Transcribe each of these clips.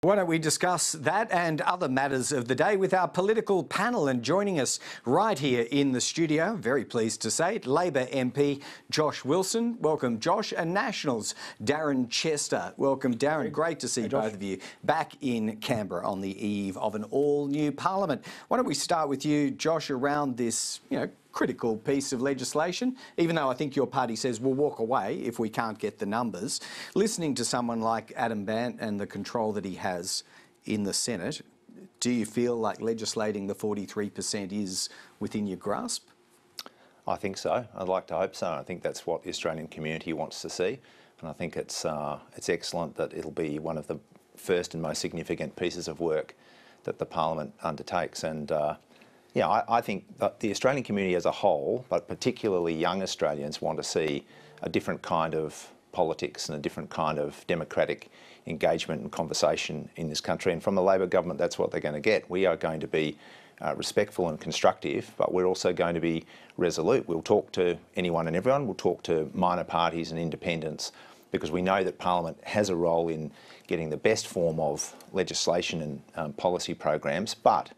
Why don't we discuss that and other matters of the day with our political panel, and joining us right here in the studio, very pleased to say, Labor MP Josh Wilson. Welcome, Josh. And Nationals Darren Chester. Welcome, Darren. Great to see both of you back in Canberra on the eve of an all-new parliament. Why don't we start with you, Josh, around this, critical piece of legislation, even though I think your party says we'll walk away if we can't get the numbers. Listening to someone like Adam Bandt and the control that he has in the Senate, do you feel like legislating the 43% is within your grasp? I think so. I'd like to hope so. I think that's what the Australian community wants to see, and I think it's excellent that it'll be one of the first and most significant pieces of work that the Parliament undertakes. And I think that the Australian community as a whole, but particularly young Australians, want to see a different kind of politics and a different kind of democratic engagement and conversation in this country. And from the Labor government, that's what they're going to get. We are going to be respectful and constructive, but we're also going to be resolute. We'll talk to anyone and everyone. We'll talk to minor parties and independents, because we know that Parliament has a role in getting the best form of legislation and policy programs, but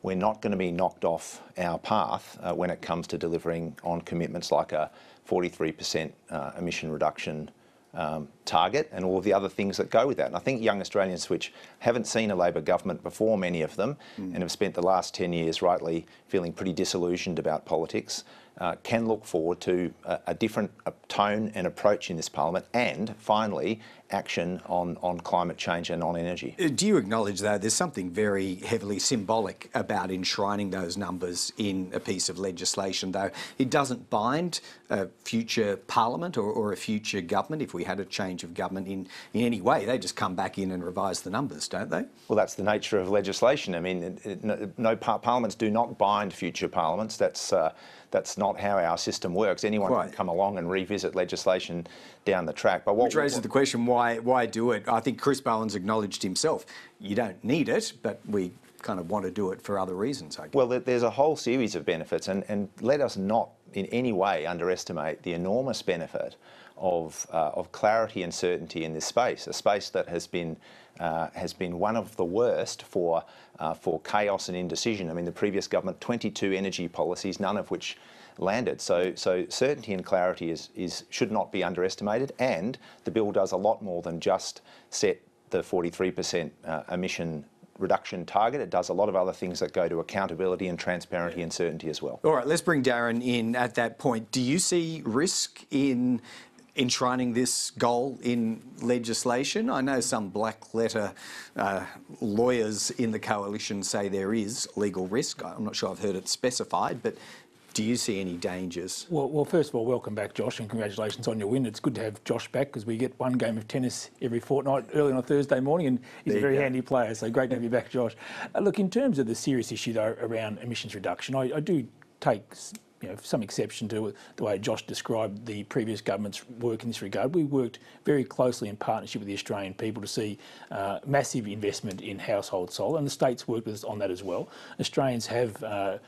we're not going to be knocked off our path when it comes to delivering on commitments like a 43% emission reduction target and all of the other things that go with that. And I think young Australians, which haven't seen a Labor government before, many of them, and have spent the last 10 years rightly feeling pretty disillusioned about politics, can look forward to a different tone and approach in this Parliament, and finally action on climate change and on energy. Do you acknowledge, though, there's something very heavily symbolic about enshrining those numbers in a piece of legislation, though? It doesn't bind a future Parliament or a future government. If we had a change of government in any way, they just come back in and revise the numbers, don't they? Well, that's the nature of legislation. I mean, parliaments do not bind future parliaments. That's not how our system works. Anyone can come along and revisit legislation down the track. But which raises the question, why do it? I think Chris Bowen's acknowledged himself, you don't need it, but we kind of want to do it for other reasons, I guess. Well, there's a whole series of benefits, and let us not in any way underestimate the enormous benefit of clarity and certainty in this space, a space that has been one of the worst for chaos and indecision. I mean, the previous government, 22 energy policies, none of which landed. So certainty and clarity should not be underestimated, and the bill does a lot more than just set the 43% emission reduction target. It does a lot of other things that go to accountability and transparency and certainty as well. All right, let's bring Darren in at that point. Do you see risk in enshrining this goal in legislation? I know some black letter lawyers in the coalition say there is legal risk. I'm not sure I've heard it specified, but do you see any dangers? Well, first of all, welcome back, Josh, and congratulations on your win. It's good to have Josh back, because we get one game of tennis every fortnight early on a Thursday morning, and he's a very handy player, so great to have you back, Josh. Look, in terms of the serious issue, though, around emissions reduction, I do take some exception to the way Josh described the previous government's work in this regard. We worked very closely in partnership with the Australian people to see massive investment in household solar, and the states worked with us on that as well. Australians have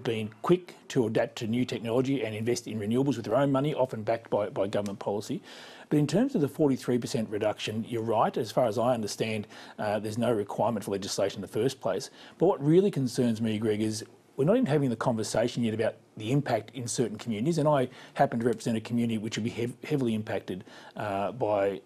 been quick to adapt to new technology and invest in renewables with their own money, often backed by government policy. But in terms of the 43% reduction, you're right. As far as I understand, there's no requirement for legislation in the first place. But what really concerns me, Greg, is we're not even having the conversation yet about the impact in certain communities, and I happen to represent a community which will be heavily impacted by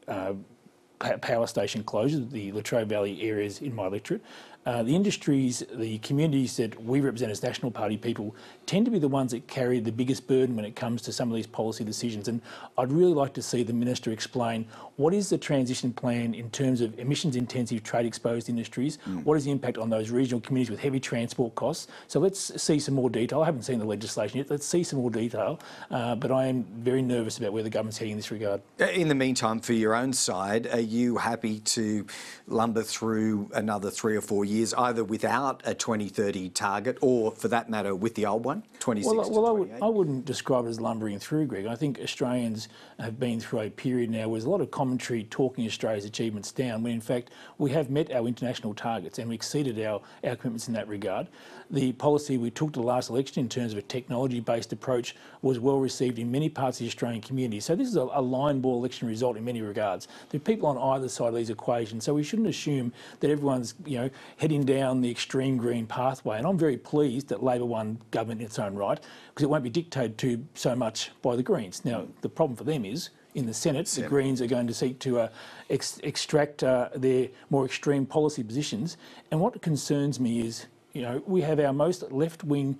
power station closures, the Latrobe Valley areas in my electorate. The industries, the communities that we represent as National Party people tend to be the ones that carry the biggest burden when it comes to some of these policy decisions. And I'd really like to see the Minister explain what is the transition plan in terms of emissions-intensive trade-exposed industries, what is the impact on those regional communities with heavy transport costs. So let's see some more detail. I haven't seen the legislation yet. Let's see some more detail. But I am very nervous about where the government's heading in this regard. In the meantime, for your own side, are you happy to lumber through another 3 or 4 years, either without a 2030 target or, for that matter, with the old one, 26 to 28? I wouldn't describe it as lumbering through, Greg. I think Australians have been through a period now where there's a lot of common commentary talking Australia's achievements down, when in fact we have met our international targets and we exceeded our commitments in that regard. The policy we took to the last election in terms of a technology-based approach was well received in many parts of the Australian community. So this is a line ball election result in many regards. There are people on either side of these equations, so we shouldn't assume that everyone's heading down the extreme green pathway. And I'm very pleased that Labor won government in its own right, because it won't be dictated to so much by the Greens. Now, the problem for them is, in the Senate, the Greens are going to seek to extract their more extreme policy positions. And what concerns me is, we have our most left-wing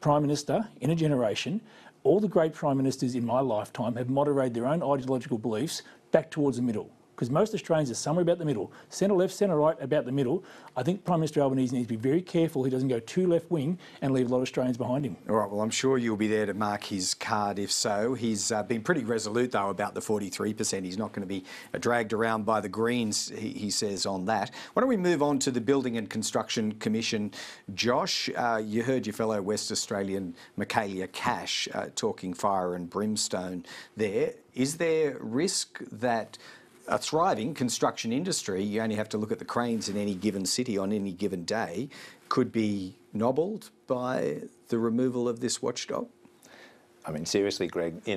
Prime Minister in a generation. All the great Prime Ministers in my lifetime have moderated their own ideological beliefs back towards the middle, because most Australians are somewhere about the middle. Centre-left, centre-right, about the middle. I think Prime Minister Albanese needs to be very careful he doesn't go too left-wing and leave a lot of Australians behind him. All right, well, I'm sure you'll be there to mark his card if so. He's been pretty resolute, though, about the 43%. He's not going to be dragged around by the Greens, he says on that. Why don't we move on to the Building and Construction Commission. Josh, you heard your fellow West Australian Michaelia Cash talking fire and brimstone there. Is there risk that a thriving construction industry, you only have to look at the cranes in any given city on any given day, could be nobbled by the removal of this watchdog? I mean, seriously, Greg,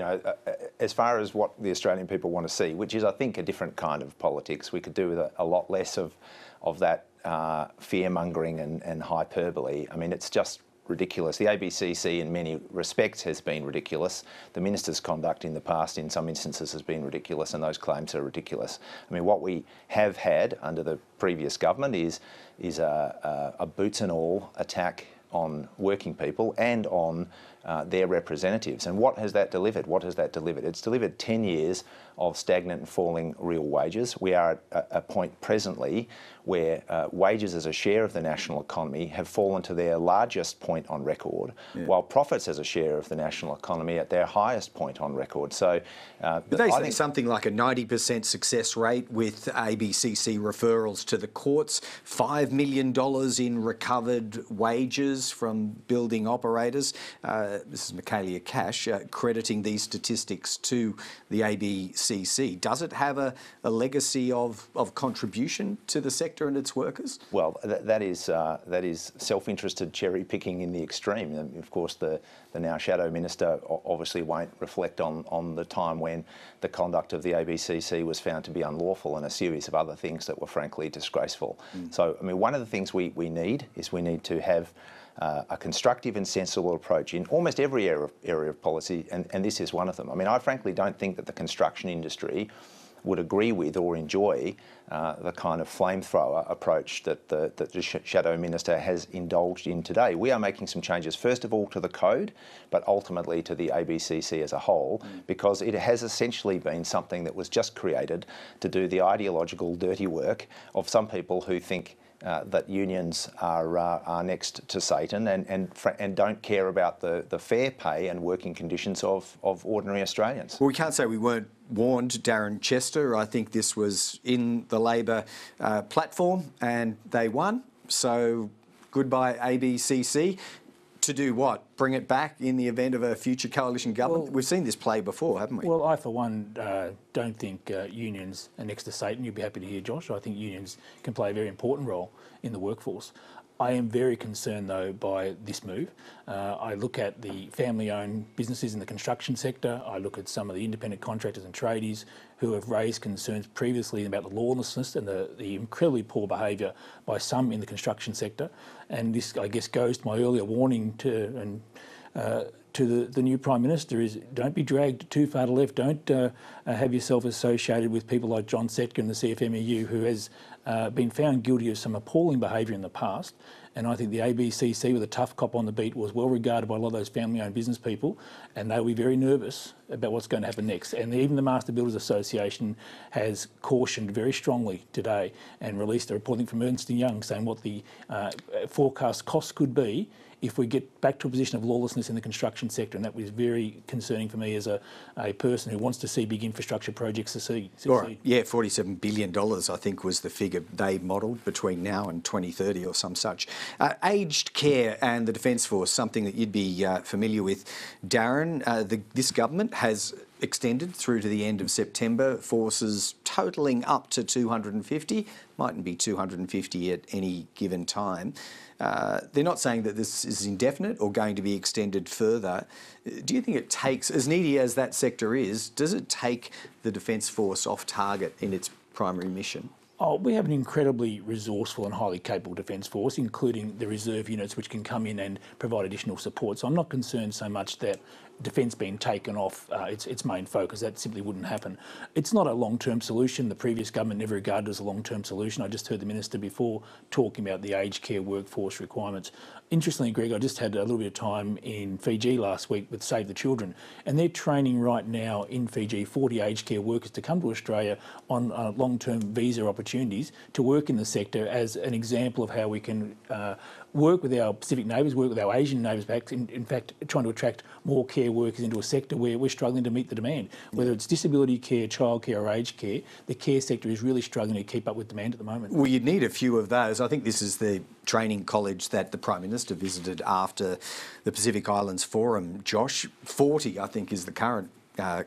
as far as what the Australian people want to see, which is, I think, a different kind of politics, we could do with a lot less of that fear-mongering and hyperbole. I mean, it's just ridiculous. The ABCC in many respects has been ridiculous. The minister's conduct in the past in some instances has been ridiculous, and those claims are ridiculous. I mean, what we have had under the previous government is a boots and all attack on working people and on their representatives. And what has that delivered? What has that delivered? It's delivered 10 years of stagnant and falling real wages. We are at a point presently where wages as a share of the national economy have fallen to their largest point on record, while profits as a share of the national economy at their highest point on record. So, but they say something like a 90% success rate with ABCC referrals to the courts, $5 million in recovered wages from building operators. This is Michaelia Cash crediting these statistics to the ABCC. Does it have a legacy of contribution to the sector and its workers? Well, that is self-interested cherry picking in the extreme. And of course, the now shadow minister obviously won't reflect on the time when the conduct of the ABCC was found to be unlawful and a series of other things that were frankly disgraceful. So, I mean, one of the things we need to have a constructive and sensible approach in almost every area of policy, and this is one of them. I mean, I frankly don't think that the construction industry would agree with or enjoy the kind of flamethrower approach that the Shadow Minister has indulged in today. We are making some changes, first of all, to the code, but ultimately to the ABCC as a whole, because it has essentially been something that was just created to do the ideological dirty work of some people who think that unions are next to Satan and don't care about the fair pay and working conditions of ordinary Australians. Well, we can't say we weren't warned, Darren Chester. I think this was in the Labor platform and they won. So goodbye ABCC. To do what? Bring it back in the event of a future coalition government? Well, we've seen this play before, haven't we? Well, I, for one, don't think unions are next to Satan. You'll be happy to hear, Josh. I think unions can play a very important role in the workforce. I am very concerned, though, by this move. I look at the family-owned businesses in the construction sector. I look at some of the independent contractors and tradies who have raised concerns previously about the lawlessness and the incredibly poor behaviour by some in the construction sector. And this, I guess, goes to my earlier warning to the new Prime Minister is don't be dragged too far to left. Don't have yourself associated with people like John Setka and the CFMEU, who has been found guilty of some appalling behaviour in the past. And I think the ABCC, with a tough cop on the beat, was well regarded by a lot of those family-owned business people, and they'll be very nervous about what's going to happen next. And even the Master Builders Association has cautioned very strongly today and released a report from Ernst & Young saying what the forecast costs could be if we get back to a position of lawlessness in the construction sector. And that was very concerning for me as a person who wants to see big infrastructure projects succeed. Right. Yeah, $47 billion, I think, was the figure they modelled between now and 2030 or some such. Aged care and the Defence Force, something that you'd be familiar with. Darren, this government has extended through to the end of September, forces totalling up to 250, mightn't be 250 at any given time. They're not saying that this is indefinite or going to be extended further. Do you think it takes, as needy as that sector is, does it take the Defence Force off target in its primary mission? Oh, we have an incredibly resourceful and highly capable Defence Force, including the reserve units which can come in and provide additional support. So I'm not concerned so much that defence being taken off its main focus. That simply wouldn't happen. It's not a long-term solution. The previous government never regarded it as a long-term solution. I just heard the Minister before talking about the aged care workforce requirements. Interestingly, Greg, I just had a little bit of time in Fiji last week with Save the Children, and they're training right now in Fiji 40 aged care workers to come to Australia on long-term visa opportunities to work in the sector as an example of how we can work with our Pacific neighbours, work with our Asian neighbours back, in fact, trying to attract more care workers into a sector where we're struggling to meet the demand. Whether it's disability care, childcare or aged care, the care sector is really struggling to keep up with demand at the moment. Well, you'd need a few of those. I think this is the training college that the Prime Minister visited after the Pacific Islands Forum, Josh. 40, I think, is the current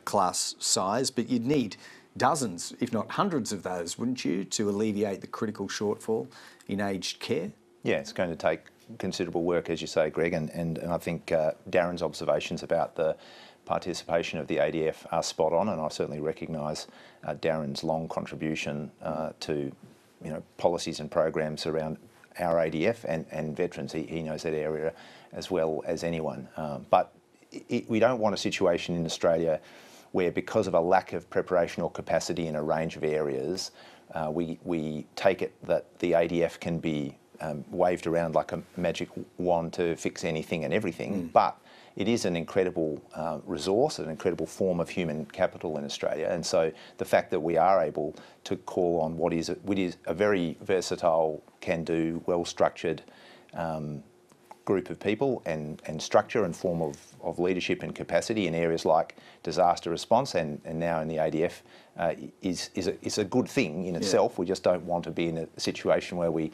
class size, but you'd need dozens, if not hundreds of those, wouldn't you, to alleviate the critical shortfall in aged care? Yeah, it's going to take considerable work, as you say, Greg, and I think Darren's observations about the participation of the ADF are spot on, and I certainly recognise Darren's long contribution to policies and programs around our ADF and veterans. He knows that area as well as anyone. But we don't want a situation in Australia where, because of a lack of preparation or capacity in a range of areas, we take it that the ADF can be waved around like a magic wand to fix anything and everything, but it is an incredible resource, an incredible form of human capital in Australia. And so the fact that we are able to call on what is a very versatile, can-do, well-structured group of people and structure and form of leadership and capacity in areas like disaster response and now in the ADF is a good thing in itself. We just don't want to be in a situation where we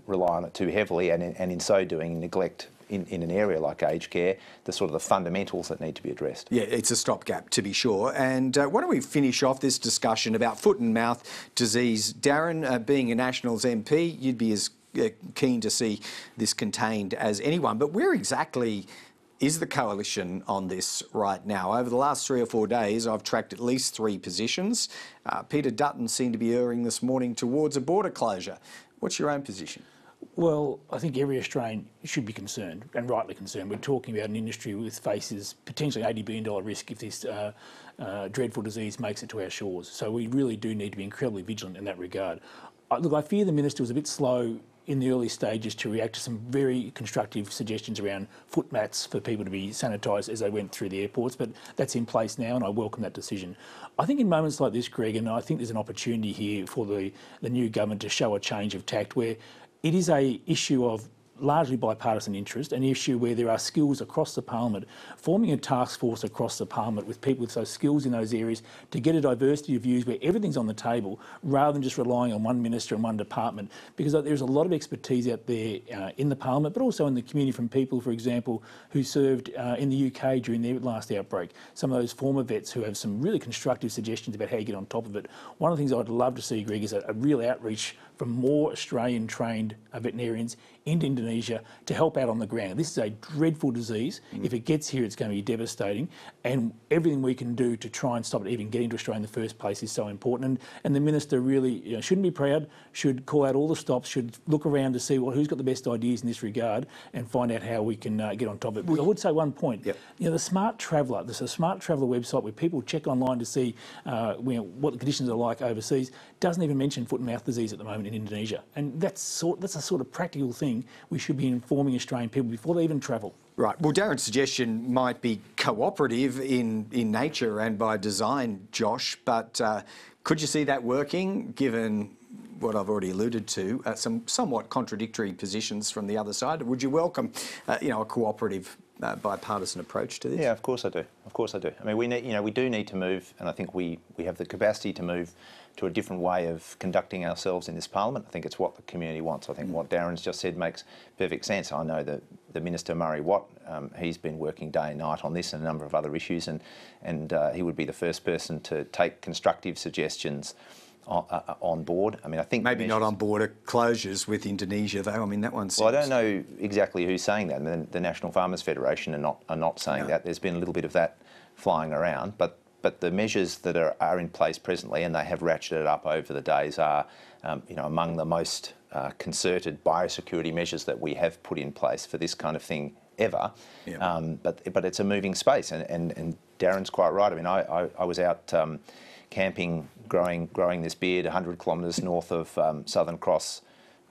rely on it too heavily and in so doing neglect in an area like aged care, the sort of the fundamentals that need to be addressed. Yeah, it's a stopgap, to be sure. And why don't we finish off this discussion about foot and mouth disease? Darren, being a Nationals MP, you'd be as keen to see this contained as anyone. But where exactly is the coalition on this right now? Over the last 3 or 4 days, I've tracked at least 3 positions. Peter Dutton seemed to be erring this morning towards a border closure. What's your own position? Well, I think every Australian should be concerned, and rightly concerned. We're talking about an industry with faces potentially $80 billion risk if this dreadful disease makes it to our shores. So we really do need to be incredibly vigilant in that regard. Look, I fear the Minister was a bit slow in the early stages to react to some very constructive suggestions around foot mats for people to be sanitised as they went through the airports, but that's in place now and I welcome that decision. I think in moments like this, Greg, and I think there's an opportunity here for the new government to show a change of tact where it is an issue of largely bipartisan interest, an issue where there are skills across the parliament, forming a task force across the parliament with people with those skills in those areas to get a diversity of views where everything's on the table rather than just relying on one minister and one department, because there's a lot of expertise out there in the parliament but also in the community from people, for example, who served in the UK during their last outbreak. Some of those former vets who have some really constructive suggestions about how you get on top of it. One of the things I'd love to see, Greg, is a real outreach from more Australian trained veterinarians into Indonesia to help out on the ground. This is a dreadful disease. If it gets here, it's going to be devastating, and everything we can do to try and stop it even getting to Australia in the first place is so important. And the Minister really shouldn't be proud, should call out all the stops, should look around to see who's got the best ideas in this regard and find out how we can get on top of it. But I would say one point, the Smart Traveller, there's a Smart Traveller website where people check online to see what the conditions are like overseas, doesn't even mention foot and mouth disease at the moment in Indonesia. And that's a sort of practical thing we should be informing Australian people before they even travel. Right. Well, Darren's suggestion might be cooperative in nature and by design, Josh, but could you see that working, given what I've already alluded to, some somewhat contradictory positions from the other side? Would you welcome, a cooperative bipartisan approach to this? Yeah, of course I do. Of course I do. I mean, we do need to move, and I think we have the capacity to move to a different way of conducting ourselves in this parliament. I think it's what the community wants. I think what Darren's just said makes perfect sense. I know that the Minister, Murray Watt, he's been working day and night on this and a number of other issues, and he would be the first person to take constructive suggestions on board. I mean, I think maybe not on border closures with Indonesia, though. I mean, that one seems... Well, I don't know exactly who's saying that. I mean, the National Farmers Federation are not saying that. There's been a little bit of that flying around, but the measures that are in place presently, and they have ratcheted up over the days, are among the most concerted biosecurity measures that we have put in place for this kind of thing ever. Yeah. But it's a moving space, and Darren's quite right. I mean, I was out camping, growing this beard 100 kilometres north of Southern Cross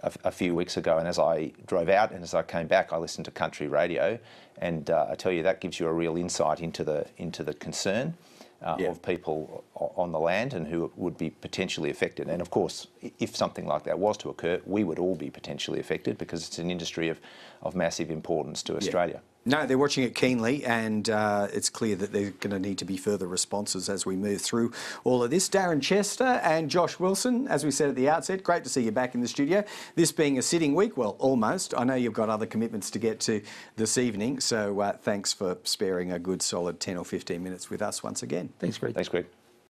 a few weeks ago, and as I drove out and as I came back, I listened to country radio, and I tell you, that gives you a real insight into the concern of people on the land and who would be potentially affected. And of course, if something like that was to occur, we would all be potentially affected, because it's an industry of massive importance to Australia. No, they're watching it keenly, and it's clear that there's going to need to be further responses as we move through all of this. Darren Chester and Josh Wilson, as we said at the outset, great to see you back in the studio. This being a sitting week, well, almost. I know you've got other commitments to get to this evening, so thanks for sparing a good solid 10 or 15 minutes with us once again. Thanks, Greg. Thanks, Greg.